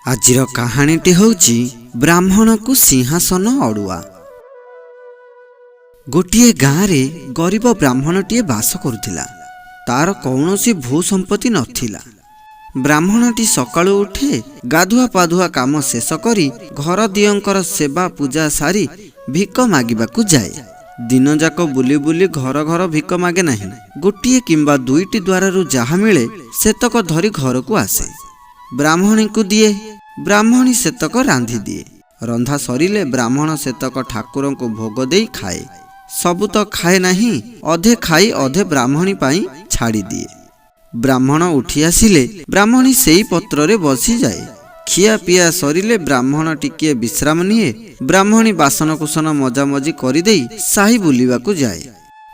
ଆଜିର କାହାଣୀଟି ହେଉଛି ବ୍ରାହ୍ମଣକୁ ସିଂହାସନ ଅଡ଼ୁଆ। ଗୋଟିଏ ଗାଁରେ ଗରିବ ବ୍ରାହ୍ମଣଟିଏ ବାସ କରୁଥିଲା। ତାର କୌଣସି ଭୂ ସମ୍ପତ୍ତି ନଥିଲା। ବ୍ରାହ୍ମଣଟି ସକାଳୁ ଉଠେ, ଗାଧୁଆ ପାଧୁଆ କାମ ଶେଷ କରି ଘର ଦିଅଙ୍କର ସେବା ପୂଜା ସାରି ଭିକ ମାଗିବାକୁ ଯାଏ। ଦିନଯାକ ବୁଲି ବୁଲି ଘର ଘର ଭିକ ମାଗେ ନାହିଁ। ଗୋଟିଏ କିମ୍ବା ଦୁଇଟି ଦ୍ୱାରରୁ ଯାହା ମିଳେ ସେତକ ଧରି ଘରକୁ ଆସେ। ବ୍ରାହ୍ମଣୀକୁ ଦିଏ। ବ୍ରାହ୍ମଣୀ ସେତକ ରାନ୍ଧି ଦିଏ। ରନ୍ଧା ସରିଲେ ବ୍ରାହ୍ମଣ ସେତକ ଠାକୁରଙ୍କୁ ଭୋଗ ଦେଇ ଖାଏ। ସବୁ ତ ଖାଏ ନାହିଁ, ଅଧେ ଖାଇ ଅଧେ ବ୍ରାହ୍ମଣୀ ପାଇଁ ଛାଡ଼ିଦିଏ। ବ୍ରାହ୍ମଣ ଉଠି ଆସିଲେ ବ୍ରାହ୍ମଣୀ ସେଇ ପତ୍ରରେ ବସିଯାଏ। ଖିଆ ପିଆ ସରିଲେ ବ୍ରାହ୍ମଣ ଟିକିଏ ବିଶ୍ରାମ ନିଏ। ବ୍ରାହ୍ମଣୀ ବାସନକୁସନ ମଜାମଜି କରିଦେଇ ସାହି ବୁଲିବାକୁ ଯାଏ।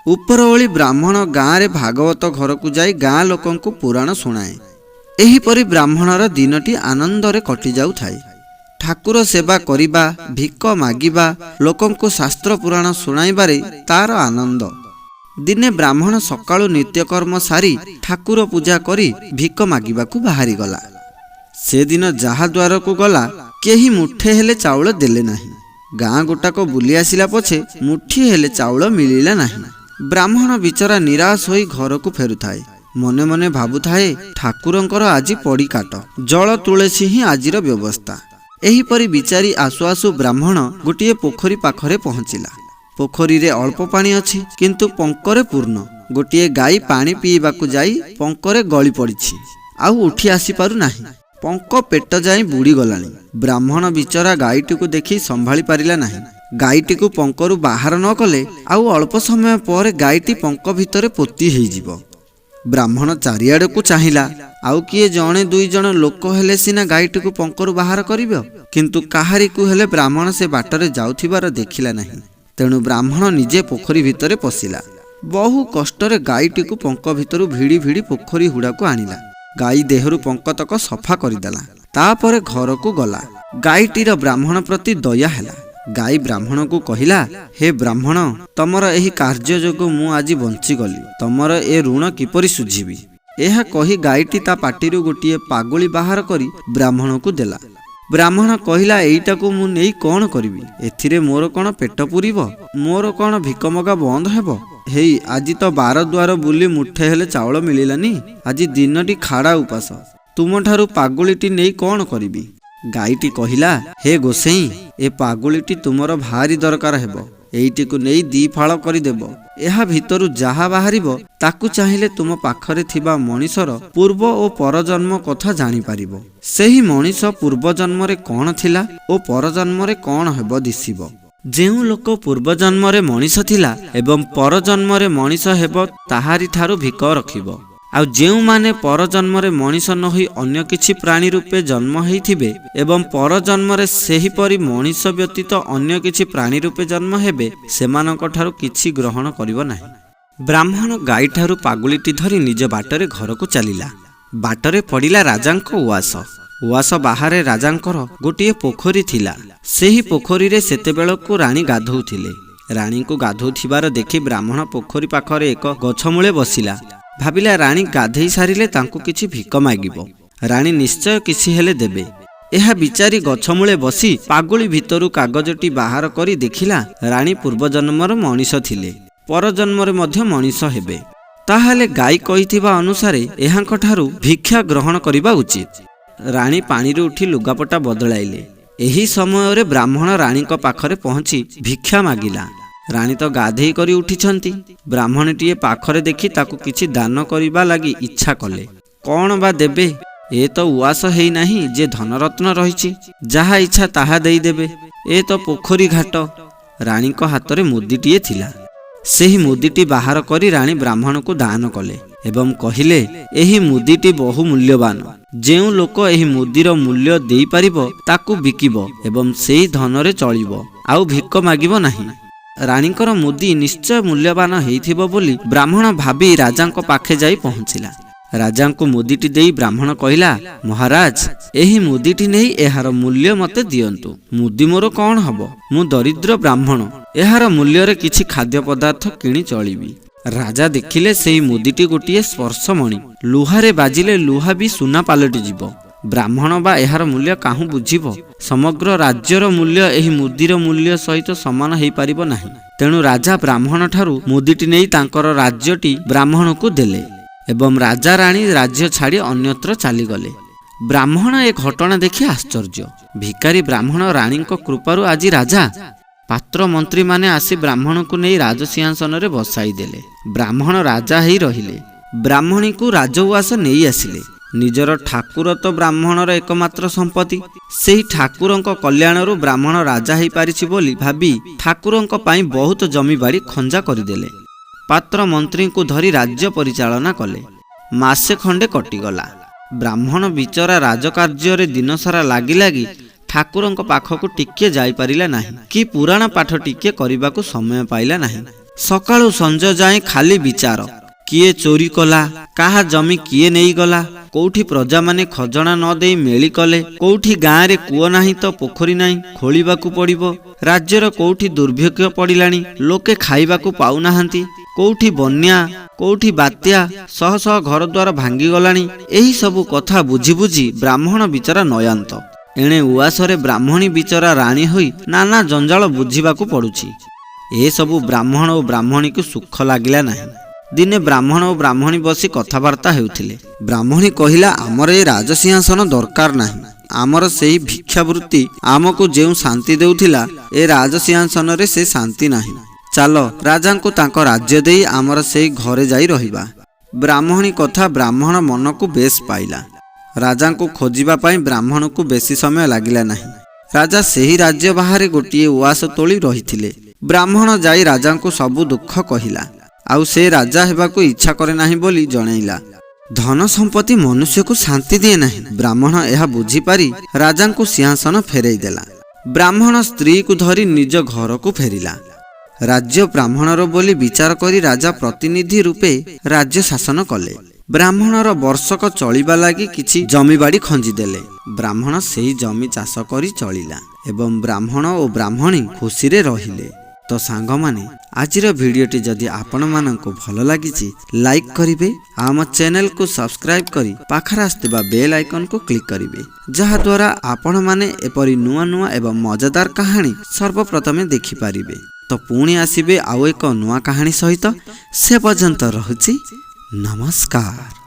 ଉପରଓଳି ବ୍ରାହ୍ମଣ ଗାଁରେ ଭାଗବତ ଘରକୁ ଯାଇ ଗାଁ ଲୋକଙ୍କୁ ପୁରାଣ ଶୁଣାଏ। ଏହିପରି ବ୍ରାହ୍ମଣର ଦିନଟି ଆନନ୍ଦରେ କଟି ଯାଉଥାଏ। ଠାକୁର ସେବା କରିବା, ଭିକ ମାଗିବା, ଲୋକଙ୍କୁ ଶାସ୍ତ୍ର ପୁରାଣ ଶୁଣାଇବାରେ ତାର ଆନନ୍ଦ। ଦିନେ ବ୍ରାହ୍ମଣ ସକାଳୁ ନିତ୍ୟକର୍ମ ସାରି ଠାକୁର ପୂଜା କରି ଭିକ ମାଗିବାକୁ ବାହାରିଗଲା। ସେଦିନ ଯାହା ଦ୍ୱାରକୁ ଗଲା କେହି ମୁଠେ ହେଲେ ଚାଉଳ ଦେଲେ ନାହିଁ। ଗାଁ ଗୋଟାକ ବୁଲି ଆସିଲା ପଛେ ମୁଠିଏ ହେଲେ ଚାଉଳ ମିଳିଲା ନାହିଁ। ବ୍ରାହ୍ମଣ ବିଚରା ନିରାଶ ହୋଇ ଘରକୁ ଫେରୁଥାଏ। ମନେ ମନେ ଭାବୁଥାଏ, ଠାକୁରଙ୍କର ଆଜି ପଡ଼ି କାଟ, ଜଳ ତୁଳସୀ ହିଁ ଆଜିର ବ୍ୟବସ୍ଥା। ଏହିପରି ବିଚାରି ଆସୁ ଆସୁ ବ୍ରାହ୍ମଣ ଗୋଟିଏ ପୋଖରୀ ପାଖରେ ପହଞ୍ଚିଲା। ପୋଖରୀରେ ଅଳ୍ପ ପାଣି ଅଛି, କିନ୍ତୁ ପଙ୍କରେ ପୂର୍ଣ୍ଣ। ଗୋଟିଏ ଗାଈ ପାଣି ପିଇବାକୁ ଯାଇ ପଙ୍କରେ ଗଳି ପଡ଼ିଛି, ଆଉ ଉଠି ଆସିପାରୁ ନାହିଁ। ପଙ୍କ ପେଟ ଯାଇ ବୁଡ଼ିଗଲାଣି। ବ୍ରାହ୍ମଣ ବିଚରା ଗାଈଟିକୁ ଦେଖି ସମ୍ଭାଳି ପାରିଲା ନାହିଁ। ଗାଈଟିକୁ ପଙ୍କରୁ ବାହାର ନ କଲେ ଆଉ ଅଳ୍ପ ସମୟ ପରେ ଗାଈଟି ପଙ୍କ ଭିତରେ ପୋତି ହେଇଯିବ। ବ୍ରାହ୍ମଣ ଚାରିଆଡ଼କୁ ଚାହିଁଲା। ଆଉ କିଏ ଜଣେ ଦୁଇ ଜଣ ଲୋକ ହେଲେ ସିନା ଗାଈଟିକୁ ପଙ୍କରୁ ବାହାର କରିବ, କିନ୍ତୁ କାହାରିକୁ ହେଲେ ବ୍ରାହ୍ମଣ ସେ ବାଟରେ ଯାଉଥିବାର ଦେଖିଲା ନାହିଁ। ତେଣୁ ବ୍ରାହ୍ମଣ ନିଜେ ପୋଖରୀ ଭିତରେ ପଶିଲା। ବହୁ କଷ୍ଟରେ ଗାଈଟିକୁ ପଙ୍କ ଭିତରୁ ଭିଡ଼ି ଭିଡ଼ି ପୋଖରୀ ହୁଡ଼ାକୁ ଆଣିଲା। ଗାଈ ଦେହରୁ ପଙ୍କତକ ସଫା କରିଦେଲା। ତାପରେ ଘରକୁ ଗଲା। ଗାଈଟିର ବ୍ରାହ୍ମଣ ପ୍ରତି ଦୟା ହେଲା। ଗାଈ ବ୍ରାହ୍ମଣକୁ କହିଲା, ହେ ବ୍ରାହ୍ମଣ, ତମର ଏହି କାର୍ଯ୍ୟ ଯୋଗୁଁ ମୁଁ ଆଜି ବଞ୍ଚିଗଲି। ତମର ଏ ଋଣ କିପରି ଶୁଝିବି? ଏହା କହି ଗାଈଟି ତା ପାଟିରୁ ଗୋଟିଏ ପାଗୁଳି ବାହାର କରି ବ୍ରାହ୍ମଣକୁ ଦେଲା। ବ୍ରାହ୍ମଣ କହିଲା, ଏଇଟାକୁ ମୁଁ ନେଇ କ'ଣ କରିବି? ଏଥିରେ ମୋର କ'ଣ ପେଟ ପୂରିବ? ମୋର କ'ଣ ଭିକମଗା ବନ୍ଦ ହେବ? ହେଇ, ଆଜି ତ 12 ଦ୍ୱାର ବୁଲି ମୁଠେ ହେଲେ ଚାଉଳ ମିଳିଲାନି। ଆଜି ଦିନଟି ଖାଡ଼ା ଉପାସ। ତୁମଠାରୁ ପାଗୁଳିଟି ନେଇ କ'ଣ କରିବି? ଗାଈଟି କହିଲା, ହେ ଗୋସେଇଁ, ଏ ପାଗୁଳିଟି ତୁମର ଭାରି ଦରକାର ହେବ। ଏଇଟିକୁ ନେଇ 2 ଫାଳ କରିଦେବ। ଏହା ଭିତରୁ ଯାହା ବାହାରିବ ତାକୁ ଚାହିଁଲେ ତୁମ ପାଖରେ ଥିବା ମଣିଷର ପୂର୍ବ ଓ ପରଜନ୍ମ କଥା ଜାଣିପାରିବ। ସେହି ମଣିଷ ପୂର୍ବଜନ୍ମରେ କ'ଣ ଥିଲା ଓ ପରଜନ୍ମରେ କ'ଣ ହେବ ଦିଶିବ। ଯେଉଁ ଲୋକ ପୂର୍ବଜନ୍ମରେ ମଣିଷ ଥିଲା ଏବଂ ପରଜନ୍ମରେ ମଣିଷ ହେବ, ତାହାରି ଠାରୁ ଭିକ ରଖିବ। ଆଉ ଯେଉଁମାନେ ପରଜନ୍ମରେ ମଣିଷ ନ ହୋଇ ଅନ୍ୟ କିଛି ପ୍ରାଣୀ ରୂପେ ଜନ୍ମ ହେଇଥିବେ ଏବଂ ପରଜନ୍ମରେ ସେହିପରି ମଣିଷ ବ୍ୟତୀତ ଅନ୍ୟ କିଛି ପ୍ରାଣୀ ରୂପେ ଜନ୍ମ ହେବେ, ସେମାନଙ୍କ ଠାରୁ କିଛି ଗ୍ରହଣ କରିବ ନାହିଁ। ବ୍ରାହ୍ମଣ ଗାଈଠାରୁ ପାଗୁଳିଟି ଧରି ନିଜ ବାଟରେ ଘରକୁ ଚାଲିଲା। ବାଟରେ ପଡ଼ିଲା ରାଜାଙ୍କ ଉଆସ। ଉଆସ ବାହାରେ ରାଜାଙ୍କର ଗୋଟିଏ ପୋଖରୀ ଥିଲା। ସେହି ପୋଖରୀରେ ସେତେବେଳକୁ ରାଣୀ ଗାଧୋଉଥିଲେ। ରାଣୀଙ୍କୁ ଗାଧୋଉଥିବାର ଦେଖି ବ୍ରାହ୍ମଣ ପୋଖରୀ ପାଖରେ ଏକ ଗଛ ମୂଳେ ବସିଲା। ଭାବିଲା, ରାଣୀ ଗାଧେଇ ସାରିଲେ ତାଙ୍କୁ କିଛି ଭିକ ମାଗିବ। ରାଣୀ ନିଶ୍ଚୟ କିଛି ହେଲେ ଦେବେ। ଏହା ବିଚାରି ଗଛ ମୂଳେ ବସି ପାଗୁଳି ଭିତରୁ କାଗଜଟି ବାହାର କରି ଦେଖିଲା, ରାଣୀ ପୂର୍ବଜନ୍ମର ମଣିଷ ଥିଲେ, ପରଜନ୍ମରେ ମଧ୍ୟ ମଣିଷ ହେବେ। ତାହେଲେ ଗାଈ କହିଥିବା ଅନୁସାରେ ଏହାଙ୍କଠାରୁ ଭିକ୍ଷା ଗ୍ରହଣ କରିବା ଉଚିତ। ରାଣୀ ପାଣିରୁ ଉଠି ଲୁଗାପଟା ବଦଳାଇଲେ। ଏହି ସମୟରେ ବ୍ରାହ୍ମଣ ରାଣୀଙ୍କ ପାଖରେ ପହଞ୍ଚି ଭିକ୍ଷା ମାଗିଲା। ରାଣୀ ତ ଗାଧେଇ କରି ଉଠିଛନ୍ତି। ବ୍ରାହ୍ମଣଟିଏ ପାଖରେ ଦେଖି ତାକୁ କିଛି ଦାନ କରିବା ଲାଗି ଇଚ୍ଛା କଲେ। କ'ଣ ବା ଦେବେ? ଏ ତ ଉଆସ ହେଇନାହିଁ ଯେ ଧନରତ୍ନ ରହିଛି, ଯାହା ଇଚ୍ଛା ତାହା ଦେଇଦେବେ। ଏ ତ ପୋଖରୀ ଘାଟ। ରାଣୀଙ୍କ ହାତରେ ମୁଦିଟିଏ ଥିଲା। ସେହି ମୁଦିଟି ବାହାର କରି ରାଣୀ ବ୍ରାହ୍ମଣକୁ ଦାନ କଲେ ଏବଂ କହିଲେ, ଏହି ମୁଦିଟି ବହୁ ମୂଲ୍ୟବାନ। ଯେଉଁ ଲୋକ ଏହି ମୁଦିର ମୂଲ୍ୟ ଦେଇପାରିବ ତାକୁ ବିକିବ ଏବଂ ସେହି ଧନରେ ଚଳିବ, ଆଉ ଭିକ ମାଗିବ ନାହିଁ। ରାଣୀଙ୍କର ମୁଦି ନିଶ୍ଚୟ ମୂଲ୍ୟବାନ ହେଇଥିବ ବୋଲି ବ୍ରାହ୍ମଣ ଭାବି ରାଜାଙ୍କ ପାଖେ ଯାଇ ପହଞ୍ଚିଲା। ରାଜାଙ୍କୁ ମୁଦିଟି ଦେଇ ବ୍ରାହ୍ମଣ କହିଲା, ମହାରାଜ, ଏହି ମୁଦିଟି ନେଇ ଏହାର ମୂଲ୍ୟ ମୋତେ ଦିଅନ୍ତୁ। ମୁଦି ମୋର କ'ଣ ହବ? ମୁଁ ଦରିଦ୍ର ବ୍ରାହ୍ମଣ। ଏହାର ମୂଲ୍ୟରେ କିଛି ଖାଦ୍ୟ ପଦାର୍ଥ କିଣି ଚଳିବି। ରାଜା ଦେଖିଲେ ସେହି ମୁଦିଟି ଗୋଟିଏ ସ୍ପର୍ଶମଣି। ଲୁହାରେ ବାଜିଲେ ଲୁହା ବି ସୁନା ପାଲଟିଯିବ। ବ୍ରାହ୍ମଣ ବା ଏହାର ମୂଲ୍ୟ କାହୁଁ ବୁଝିବ? ସମଗ୍ର ରାଜ୍ୟର ମୂଲ୍ୟ ଏହି ମୁଦିର ମୂଲ୍ୟ ସହିତ ସମାନ ହୋଇପାରିବ ନାହିଁ। ତେଣୁ ରାଜା ବ୍ରାହ୍ମଣ ଠାରୁ ମୁଦିଟି ନେଇ ତାଙ୍କର ରାଜ୍ୟଟି ବ୍ରାହ୍ମଣକୁ ଦେଲେ ଏବଂ ରାଜା ରାଣୀ ରାଜ୍ୟ ଛାଡ଼ି ଅନ୍ୟତ୍ର ଚାଲିଗଲେ। ବ୍ରାହ୍ମଣ ଏ ଘଟଣା ଦେଖି ଆଶ୍ଚର୍ଯ୍ୟ। ଭିକାରୀ ବ୍ରାହ୍ମଣ ରାଣୀଙ୍କ କୃପାରୁ ଆଜି ରାଜା। ପାତ୍ର ମନ୍ତ୍ରୀମାନେ ଆସି ବ୍ରାହ୍ମଣକୁ ନେଇ ରାଜସିଂହାସନରେ ବସାଇ ଦେଲେ। ବ୍ରାହ୍ମଣ ରାଜା ହେଇ ରହିଲେ। ବ୍ରାହ୍ମଣୀକୁ ରାଜଉଆସ ନେଇ ଆସିଲେ। ନିଜର ଠାକୁର ତ ବ୍ରାହ୍ମଣର ଏକମାତ୍ର ସମ୍ପତ୍ତି। ସେହି ଠାକୁରଙ୍କ କଲ୍ୟାଣରୁ ବ୍ରାହ୍ମଣ ରାଜା ହେଇପାରିଛି ବୋଲି ଭାବି ଠାକୁରଙ୍କ ପାଇଁ ବହୁତ ଜମିବାଡ଼ି ଖଞ୍ଜା କରିଦେଲେ। ପାତ୍ର ମନ୍ତ୍ରୀଙ୍କୁ ଧରି ରାଜ୍ୟ ପରିଚାଳନା କଲେ। ମାସେ ଖଣ୍ଡେ କଟିଗଲା। ବ୍ରାହ୍ମଣ ବିଚରା ରାଜକାର୍ଯ୍ୟରେ ଦିନସାରା ଲାଗି ଲାଗି ଠାକୁରଙ୍କ ପାଖକୁ ଟିକିଏ ଯାଇପାରିଲା ନାହିଁ କି ପୁରାଣ ପାଠ ଟିକିଏ କରିବାକୁ ସମୟ ପାଇଲା ନାହିଁ। ସକାଳୁ ସଞ୍ଜ ଯାଏଁ ଖାଲି ବିଚାର। କିଏ ଚୋରି କଲା, କାହା ଜମି କିଏ ନେଇଗଲା, କୋଉଠି ପ୍ରଜାମାନେ ଖଜଣା ନ ଦେଇ ମେଳି କଲେ, କୋଉଠି ଗାଁରେ କୂଅ ନାହିଁ ତ ପୋଖରୀ ନାହିଁ, ଖୋଳିବାକୁ ପଡ଼ିବ। ରାଜ୍ୟର କୋଉଠି ଦୁର୍ଭିକ୍ଷ ପଡ଼ିଲାଣି, ଲୋକେ ଖାଇବାକୁ ପାଉନାହାନ୍ତି। କୋଉଠି ବନ୍ୟା, କୋଉଠି ବାତ୍ୟା, ଶହ ଶହ ଘରଦ୍ୱାର ଭାଙ୍ଗିଗଲାଣି। ଏହି ସବୁ କଥା ବୁଝି ବୁଝି ବ୍ରାହ୍ମଣ ବିଚରା ନୟାନ୍ତ। ଏଣେ ଉଆସରେ ବ୍ରାହ୍ମଣୀ ବିଚରା ରାଣୀ ହୋଇ ନାନା ଜଞ୍ଜାଳ ବୁଝିବାକୁ ପଡ଼ୁଛି। ଏସବୁ ବ୍ରାହ୍ମଣ ଓ ବ୍ରାହ୍ମଣୀକୁ ସୁଖ ଲାଗିଲା ନାହିଁ। ଦିନେ ବ୍ରାହ୍ମଣ ଓ ବ୍ରାହ୍ମଣୀ ବସି କଥାବାର୍ତ୍ତା ହେଉଥିଲେ। ବ୍ରାହ୍ମଣୀ କହିଲା, ଆମର ଏ ରାଜସିଂହାସନ ଦରକାର ନାହିଁ। ଆମର ସେହି ଭିକ୍ଷାବୃତ୍ତି ଆମକୁ ଯେଉଁ ଶାନ୍ତି ଦେଉଥିଲା, ଏ ରାଜସିଂହାସନରେ ସେ ଶାନ୍ତି ନାହିଁ। ଚାଲ ରାଜାଙ୍କୁ ତାଙ୍କ ରାଜ୍ୟ ଦେଇ ଆମର ସେଇ ଘରେ ଯାଇ ରହିବା। ବ୍ରାହ୍ମଣୀ କଥା ବ୍ରାହ୍ମଣ ମନକୁ ବେଶ ପାଇଲା। ରାଜାଙ୍କୁ ଖୋଜିବା ପାଇଁ ବ୍ରାହ୍ମଣକୁ ବେଶୀ ସମୟ ଲାଗିଲା ନାହିଁ। ରାଜା ସେହି ରାଜ୍ୟ ବାହାରେ ଗୋଟିଏ ଉଆସ ତୋଳି ରହିଥିଲେ। ବ୍ରାହ୍ମଣ ଯାଇ ରାଜାଙ୍କୁ ସବୁ ଦୁଃଖ କହିଲା। ଆଉ ସେ ରାଜା ହେବାକୁ ଇଚ୍ଛା କରେ ନାହିଁ ବୋଲି ଜଣାଇଲା। ଧନ ସମ୍ପତ୍ତି ମନୁଷ୍ୟକୁ ଶାନ୍ତି ଦିଏ ନାହିଁ। ବ୍ରାହ୍ମଣ ଏହା ବୁଝିପାରି ରାଜାଙ୍କୁ ସିଂହାସନ ଫେରାଇ ଦେଲା। ବ୍ରାହ୍ମଣ ସ୍ତ୍ରୀକୁ ଧରି ନିଜ ଘରକୁ ଫେରିଲା। ରାଜ୍ୟ ବ୍ରାହ୍ମଣର ବୋଲି ବିଚାର କରି ରାଜା ପ୍ରତିନିଧି ରୂପେ ରାଜ୍ୟ ଶାସନ କଲେ। ବ୍ରାହ୍ମଣର ବର୍ଷକ ଚଳିବା ଲାଗି କିଛି ଜମିବାଡ଼ି ଖଞ୍ଜିଦେଲେ। ବ୍ରାହ୍ମଣ ସେହି ଜମି ଚାଷ କରି ଚଳିଲା ଏବଂ ବ୍ରାହ୍ମଣ ଓ ବ୍ରାହ୍ମଣୀ ଖୁସିରେ ରହିଲେ। ତ ସାଙ୍ଗମାନେ, ଆଜିର ଭିଡ଼ିଓଟି ଯଦି ଆପଣମାନଙ୍କୁ ଭଲ ଲାଗିଛି ଲାଇକ୍ କରିବେ, ଆମ ଚ୍ୟାନେଲକୁ ସବସ୍କ୍ରାଇବ୍ କରି ପାଖରେ ଆସୁଥିବା ବେଲ୍ ଆଇକନ୍କୁ କ୍ଲିକ୍ କରିବେ, ଯାହାଦ୍ୱାରା ଆପଣମାନେ ଏପରି ନୂଆ ନୂଆ ଏବଂ ମଜାଦାର କାହାଣୀ ସର୍ବପ୍ରଥମେ ଦେଖିପାରିବେ। ତ ପୁଣି ଆସିବେ ଆଉ ଏକ ନୂଆ କାହାଣୀ ସହିତ। ସେ ପର୍ଯ୍ୟନ୍ତ ରହୁଛି, ନମସ୍କାର।